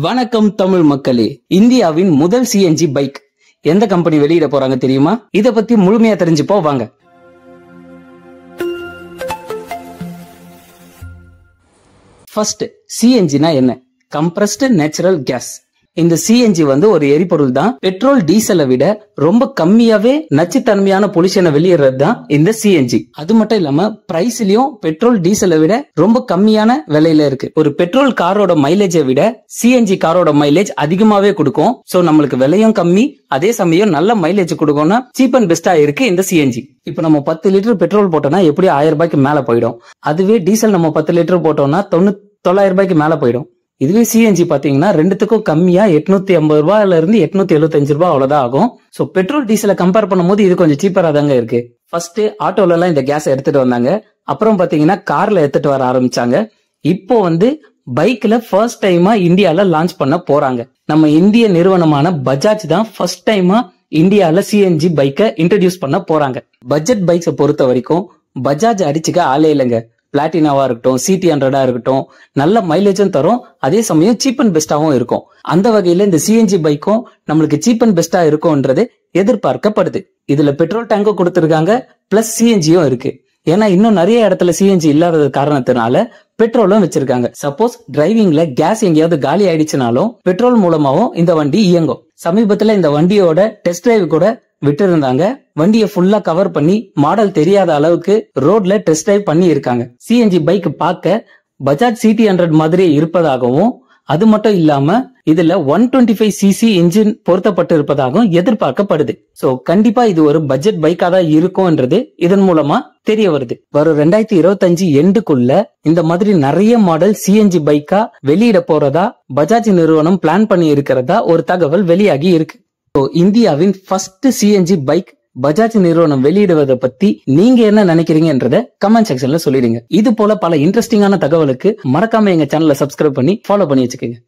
வணக்கம் தமிழ் மக்களே. இந்தியாவின் முதல் சிஎன்ஜி பைக் எந்த கம்பெனி வெளியிட போறாங்க தெரியுமா? இத பத்தி முழுமையா தெரிஞ்சுப்போ வாங்க. ஃபர்ஸ்ட், சிஎன்ஜினா என்ன? Compressed natural gas. இந்த சிஎன்ஜி ஒரு எரிபொருள் தான். பெட்ரோல் டீசலை விட ரொம்ப கம்மியாவே நச்சுத்தன்மையான பொல்யூஷனை வெளியிடுறது தான் இந்த சிஎன்ஜி. அது மட்டும் இல்லாம பிரைஸ்லயும் பெட்ரோல் டீசலை விட ரொம்ப கம்மியான விலையில இருக்கு. ஒரு பெட்ரோல் காரோட மைலேஜை விட சிஎன்ஜி காரோட மைலேஜ் அதிகமாவே கொடுக்கும். சோ நம்மளுக்கு விலையும் கம்மி, அதே சமயம் நல்ல மைலேஜ் கொடுக்கும்னா சீப் அண்ட் பெஸ்டா இருக்கு இந்த சிஎன்ஜி. இப்ப நம்ம 10 லிட்டர் பெட்ரோல் போட்டோம்னா எப்படி 1000 ரூபாய்க்கு மேல போயிடும். அதுவே டீசல் நம்ம 10 லிட்டர் போட்டோம்னா 900 ரூபாய்க்கு மேல போயிடும். இதுவே சிஎன்ஜி பாத்தீங்கன்னா ரெண்டுத்துக்கும் கம்மியா 850 ரூபாயில இருந்து 875 ரூபாய் அவ்வளவுதான் ஆகும். சோ பெட்ரோல் டீசலை கம்பேர் பண்ணும்போது இது கொஞ்சம் சீப்பரா தாங்க இருக்கு. ஃபர்ஸ்ட் ஆட்டோல எல்லாம் இந்த கேஸ் எடுத்துட்டு வந்தாங்க. அப்புறம் பாத்தீங்கன்னா கார்ல எடுத்துட்டு வர ஆரம்பிச்சாங்க. இப்போ பைக்ல ஃபர்ஸ்ட் டைமா இந்தியால லான்ச் பண்ண போறாங்க. நம்ம இந்திய நிறுவனமான பஜாஜ் தான் ஃபர்ஸ்ட் டைமா இந்தியால சிஎன்ஜி பைக்கை இன்ட்ரடியூஸ் பண்ண போறாங்க. பட்ஜெட் பைக்ஸை பொறுத்த வரைக்கும் பஜாஜ் அடிச்சுக்க ஆளே இல்லைங்க. பிளாட்டினாவா இருக்கட்டும், CT100 இருக்கட்டும், நல்ல மைலேஜும் தரும், அதே சமயம் சீப் அண்ட் பெஸ்டாவும் இருக்கும். அந்த வகையில இந்த சிஎன்ஜி பைக்கும் நம்மளுக்கு சீப் அண்ட் பெஸ்டா இருக்கும்ன்றது எதிர்பார்க்கப்படுது. இதுல பெட்ரோல் டேங்கும் கொடுத்திருக்காங்க, பிளஸ் சிஎன்ஜியும் இருக்கு. ஏன்னா இன்னும் நிறைய இடத்துல சிஎன்ஜி இல்லாத காரணத்தினால பெட்ரோலும் வச்சிருக்காங்க. சப்போஸ் டிரைவிங்ல கேஸ் எங்கேயாவது காலி ஆயிடுச்சுனாலும் பெட்ரோல் மூலமாவும் இந்த வண்டி இயங்கும். சமீபத்துல இந்த வண்டியோட டெஸ்ட் டிரைவ் கூட விட்டு இருந்தாங்க. வண்டியை ஃபுல்லா கவர் பண்ணி மாடல் தெரியாத அளவுக்கு ரோட்ல டெஸ்ட் டிரைவ் பண்ணி இருக்காங்க. சிஎன்ஜி பைக் பார்க்க பஜாஜ் CT100 மாதிரி இருப்பதாகவும், அது மட்டும் இல்லாம இதுல 125cc இன்ஜின் பொருத்தப்பட்டு இருப்பதாகவும் எதிர்பார்க்கப்படுது. சோ கண்டிப்பா இது ஒரு பட்ஜெட் பைக்கா தான் இருக்கும்ன்றது இதன் மூலமா தெரிய வருது. வரும் 2025 எண்டுக்குள்ள இந்த மாதிரி நிறைய மாடல் சிஎன்ஜி பைக்கா வெளியிட போறதா பஜாஜ் நிறுவனம் பிளான் பண்ணி இருக்கிறதா ஒரு தகவல் வெளியாகி இருக்கு. இந்தியாவின் ஃபர்ஸ்ட் சிஎன்ஜி பைக் பஜாஜ் நிறுவனம் வெளியிடுவதை பத்தி நீங்க என்ன நினைக்கிறீங்கன்றத கமெண்ட் செக்ஷன்ல சொல்லிடுங்க. இது போல பல இன்ட்ரெஸ்டிங்கான தகவலுக்கு மறக்காம எங்க சேனலை சப்ஸ்கிரைப் பண்ணி ஃபாலோ பண்ணி வச்சுக்கோங்க.